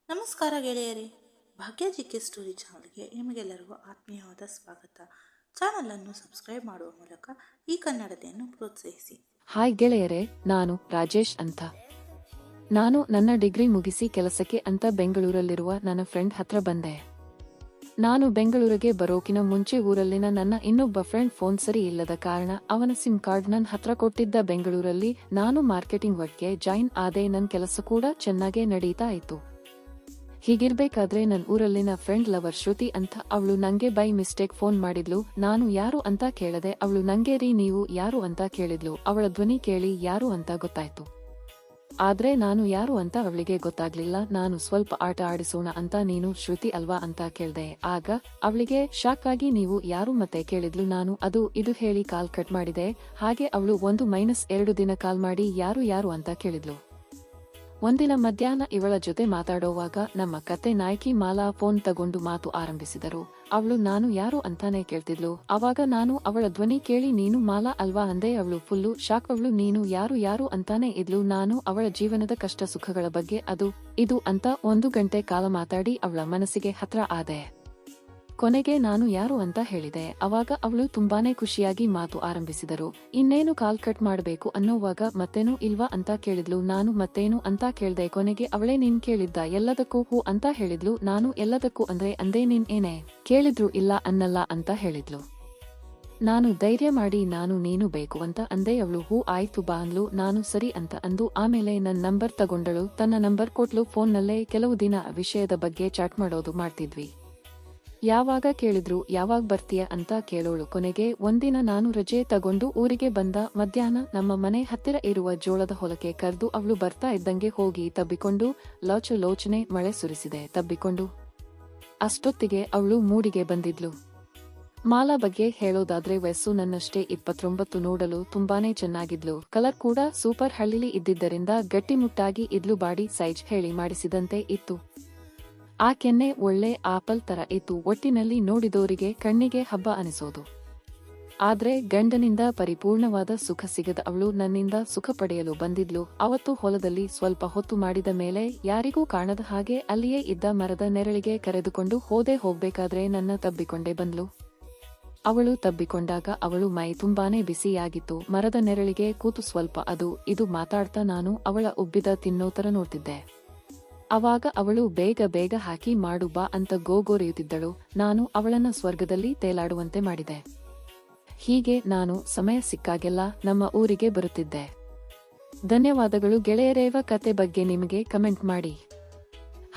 ನಮಸ್ಕಾರ ಗೆಳೆಯರೇ, ಭಾಗ್ಯ GK story ಚಾನಲ್ಗೆ ನಿಮಗೆಲ್ಲರಿಗೂ ಆತ್ಮೀಯವಾದ ಸ್ವಾಗತ. ಚಾನಲನ್ನು ಸಬ್ಸ್ಕ್ರೈಬ್ ಮಾಡುವ ಮೂಲಕ ಈ ಕನ್ನಡತೆಯನ್ನು ಪ್ರೋತ್ಸಾಹಿಸಿ. ಹಾಯ್ ಗೆಳೆಯರೇ, ನಾನು ರಾಜೇಶ್ ಅಂತ. ನಾನು ನನ್ನ ಡಿಗ್ರಿ ಮುಗಿಸಿ ಕೆಲಸಕ್ಕೆ ಅಂತ ಬೆಂಗಳೂರಲ್ಲಿರುವ ನನ್ನ ಫ್ರೆಂಡ್ ಹತ್ರ ಬಂದೆ. ನಾನು ಬೆಂಗಳೂರಿಗೆ ಬರೋಕಿನ ಮುಂಚೆ ಊರಲ್ಲಿನ ನನ್ನ ಇನ್ನೊಬ್ಬ ಫ್ರೆಂಡ್ ಫೋನ್ ಸರಿ ಇಲ್ಲದ ಕಾರಣ ಅವನ ಸಿಮ್ ಕಾರ್ಡ್ ನನ್ನ ಹತ್ರ ಕೊಟ್ಟಿದ್ದ. ಬೆಂಗಳೂರಲ್ಲಿ ನಾನು ಮಾರ್ಕೆಟಿಂಗ್ ವರ್ಕ್ಗೆ ಜಾಯಿನ್ ಆದೆ. ನನ್ನ ಕೆಲಸ ಕೂಡ ಚೆನ್ನಾಗೇ ನಡೀತಾ ಇತ್ತು. ಹೀಗಿರ್ಬೇಕಾದ್ರೆ ನನ್ನ ಊರಲ್ಲಿನ ಫ್ರೆಂಡ್ ಲವರ್ ಶ್ರುತಿ ಅಂತ, ಅವಳು ನಂಗೆ ಬೈ ಮಿಸ್ಟೇಕ್ ಫೋನ್ ಮಾಡಿದ್ಲು. ನಾನು ಯಾರು ಅಂತ ಕೇಳದೆ ಅವಳು ನಂಗೆ ರೀ ನೀವು ಯಾರು ಅಂತ ಕೇಳಿದ್ಲು. ಅವಳ ಧ್ವನಿ ಕೇಳಿ ಯಾರು ಅಂತ ಗೊತ್ತಾಯ್ತು. ಆದ್ರೆ ನಾನು ಯಾರು ಅಂತ ಅವಳಿಗೆ ಗೊತ್ತಾಗ್ಲಿಲ್ಲ. ನಾನು ಸ್ವಲ್ಪ ಆಟ ಆಡಿಸೋಣ ಅಂತ ನೀನು ಶ್ರುತಿ ಅಲ್ವಾ ಅಂತ ಕೇಳ್ದೆ. ಆಗ ಅವಳಿಗೆ ಶಾಕ್ ಆಗಿ ನೀವು ಯಾರು ಮತ್ತೆ ಕೇಳಿದ್ಲು. ನಾನು ಅದು ಇದು ಹೇಳಿ ಕಾಲ್ ಕಟ್ ಮಾಡಿದೆ. ಹಾಗೆ ಅವಳು 1-2 ದಿನ ಕಾಲ್ ಮಾಡಿ ಯಾರು ಯಾರು ಅಂತ ಕೇಳಿದ್ಲು. ಒಂದಿನ ಮಧ್ಯಾಹ್ನ ಇವಳ ಜೊತೆ ಮಾತಾಡೋವಾಗ ನಮ್ಮ ಕತೆ ನಾಯಕಿ ಮಾಲಾ ಫೋನ್ ತಗೊಂಡು ಮಾತು ಆರಂಭಿಸಿದರು. ಅವಳು ನಾನು ಯಾರು ಅಂತಾನೆ ಕೇಳ್ತಿದ್ಲು. ಅವಾಗ ನಾನು ಅವಳ ಧ್ವನಿ ಕೇಳಿ ನೀನು ಮಾಲಾ ಅಲ್ವಾ ಅಂದೆ. ಅವಳು ಫುಲ್ಲು ಶಾಕ್. ಅವಳು ನೀನು ಯಾರು ಯಾರು ಅಂತಾನೆ ಇದ್ಲು. ನಾನು ಅವಳ ಜೀವನದ ಕಷ್ಟ ಸುಖಗಳ ಬಗ್ಗೆ ಅದು ಇದು ಅಂತ 1 ಗಂಟೆ ಕಾಲ ಮಾತಾಡಿ ಅವಳ ಮನಸ್ಸಿಗೆ ಹತ್ರ ಆದೆ. ಕೊನೆಗೆ ನಾನು ಯಾರು ಅಂತ ಹೇಳಿದೆ. ಅವಾಗ ಅವಳು ತುಂಬಾನೇ ಖುಷಿಯಾಗಿ ಮಾತು ಆರಂಭಿಸಿದರು. ಇನ್ನೇನು ಕಾಲ್ ಕಟ್ ಮಾಡಬೇಕು ಅನ್ನೋವಾಗ ಮತ್ತೇನು ಇಲ್ವಾ ಅಂತ ಕೇಳಿದ್ಲು. ನಾನು ಮತ್ತೇನು ಅಂತ ಕೇಳ್ದೆ. ಕೊನೆಗೆ ಅವಳೇ ನೀನ್ ಕೇಳಿದ್ದ ಎಲ್ಲದಕ್ಕೂ ಹೂ ಅಂತ ಹೇಳಿದ್ಲು. ನಾನು ಎಲ್ಲದಕ್ಕೂ ಅಂದ್ರೆ ಅಂದೆ ನೀನ್ ಏನೇ ಕೇಳಿದ್ರು ಇಲ್ಲ ಅನ್ನಲ್ಲ ಅಂತ ಹೇಳಿದ್ಲು. ನಾನು ಧೈರ್ಯ ಮಾಡಿ ನಾನು ನೀನು ಬೇಕು ಅಂತ ಅಂದೆ. ಅವಳು ಹೂ ಆಯ್ತು ಬಾ ಅಂದ್ಲು. ನಾನು ಸರಿ ಅಂತ ಅಂದು. ಆಮೇಲೆ ನನ್ನ ನಂಬರ್ ತಗೊಂಡಳು. ತನ್ನ ನಂಬರ್ ಕೊಟ್ಲು. ಫೋನ್ನಲ್ಲೇ ಕೆಲವು ದಿನ ವಿಷಯದ ಬಗ್ಗೆ ಚಾಟ್ ಮಾಡೋದು ಮಾಡ್ತಿದ್ವಿ. ಯಾವಾಗ ಕೇಳಿದ್ರು ಯಾವಾಗ ಬರ್ತೀಯ ಅಂತ ಕೇಳೋಳು. ಕೊನೆಗೆ ಒಂದಿನ ನಾನು ರಜೆ ತಗೊಂಡು ಊರಿಗೆ ಬಂದ. ಮಧ್ಯಾಹ್ನ ನಮ್ಮ ಮನೆ ಹತ್ತಿರ ಇರುವ ಜೋಳದ ಹೊಲಕ್ಕೆ ಕರೆದು ಅವಳು ಬರ್ತಾ ಇದ್ದಂಗೆ ಹೋಗಿ ತಬ್ಬಿಕೊಂಡು ಲೋಚನೆ ಮಳೆ ಸುರಿಸಿದೆ. ತಬ್ಬಿಕೊಂಡು ಅಷ್ಟೊತ್ತಿಗೆ ಅವಳು ಮೂಡಿಗೆ ಬಂದಿದ್ಲು. ಮಾಲಾ ಬಗ್ಗೆ ಹೇಳೋದಾದ್ರೆ ವಯಸ್ಸು ನನ್ನಷ್ಟೇ 29. ನೋಡಲು ತುಂಬಾನೇ ಚೆನ್ನಾಗಿದ್ಲು. ಕಲರ್ ಕೂಡ ಸೂಪರ್. ಹಳ್ಳಿಲಿ ಇದ್ದಿದ್ದರಿಂದ ಗಟ್ಟಿಮುಟ್ಟಾಗಿ ಇದ್ಲು. ಬಾಡಿ ಸೈಜ್ ಹೇಳಿ ಮಾಡಿಸಿದಂತೆ ಇತ್ತು. ಆ ಕೆನ್ನೆ ಒಳ್ಳೆ ಆಪಲ್ ತರ ಇತ್ತು. ಒಟ್ಟಿನಲ್ಲಿ ನೋಡಿದೋರಿಗೆ ಕಣ್ಣಿಗೆ ಹಬ್ಬ ಅನಿಸೋದು. ಆದ್ರೆ ಗಂಡನಿಂದ ಪರಿಪೂರ್ಣವಾದ ಸುಖ ಸಿಗದ ಅವಳು ನನ್ನಿಂದ ಸುಖ ಪಡೆಯಲು ಬಂದಿದ್ಲು. ಅವತ್ತು ಹೊಲದಲ್ಲಿ ಸ್ವಲ್ಪ ಹೊತ್ತು ಮಾಡಿದ ಮೇಲೆ ಯಾರಿಗೂ ಕಾಣದ ಹಾಗೆ ಅಲ್ಲಿಯೇ ಇದ್ದ ಮರದ ನೆರಳಿಗೆ ಕರೆದುಕೊಂಡು ಹೋಗ್ಬೇಕಾದ್ರೆ ನನ್ನ ತಬ್ಬಿಕೊಂಡೇ ಬಂದ್ಲು. ಅವಳು ತಬ್ಬಿಕೊಂಡಾಗ ಅವಳು ಮೈ ತುಂಬಾನೇ ಬಿಸಿಯಾಗಿತ್ತು. ಮರದ ನೆರಳಿಗೆ ಕೂತು ಸ್ವಲ್ಪ ಅದು ಇದು ಮಾತಾಡ್ತಾ ನಾನು ಅವಳ ಉಬ್ಬಿದ ತಿನ್ನೋತರ ನೋಡ್ತಿದ್ದೆ. ಅವಾಗ ಅವಳು ಬೇಗ ಬೇಗ ಹಾಕಿ ಮಾಡು ಬಾ ಅಂತ ಗೋಗೋರಿಯುತ್ತಿದ್ದಳು. ನಾನು ಅವಳನ್ನ ಸ್ವರ್ಗದಲ್ಲಿ ತೇಲಾಡುವಂತೆ ಮಾಡಿದೆ. ಹೀಗೆ ನಾನು ಸಮಯ ಸಿಕ್ಕಾಗೆಲ್ಲ ನಮ್ಮ ಊರಿಗೆ ಬರುತ್ತಿದ್ದೆ. ಧನ್ಯವಾದಗಳು ಗೆಳೆಯರೇವ. ಕತೆ ಬಗ್ಗೆ ನಿಮಗೆ ಕಮೆಂಟ್ ಮಾಡಿ.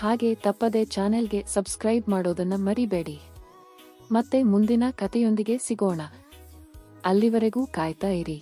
ಹಾಗೆ ತಪ್ಪದೆ ಚಾನೆಲ್ಗೆ ಸಬ್ಸ್ಕ್ರೈಬ್ ಮಾಡೋದನ್ನ ಮರಿಬೇಡಿ. ಮತ್ತೆ ಮುಂದಿನ ಕತೆಯೊಂದಿಗೆ ಸಿಗೋಣ. ಅಲ್ಲಿವರೆಗೂ ಕಾಯ್ತಾ ಇರಿ.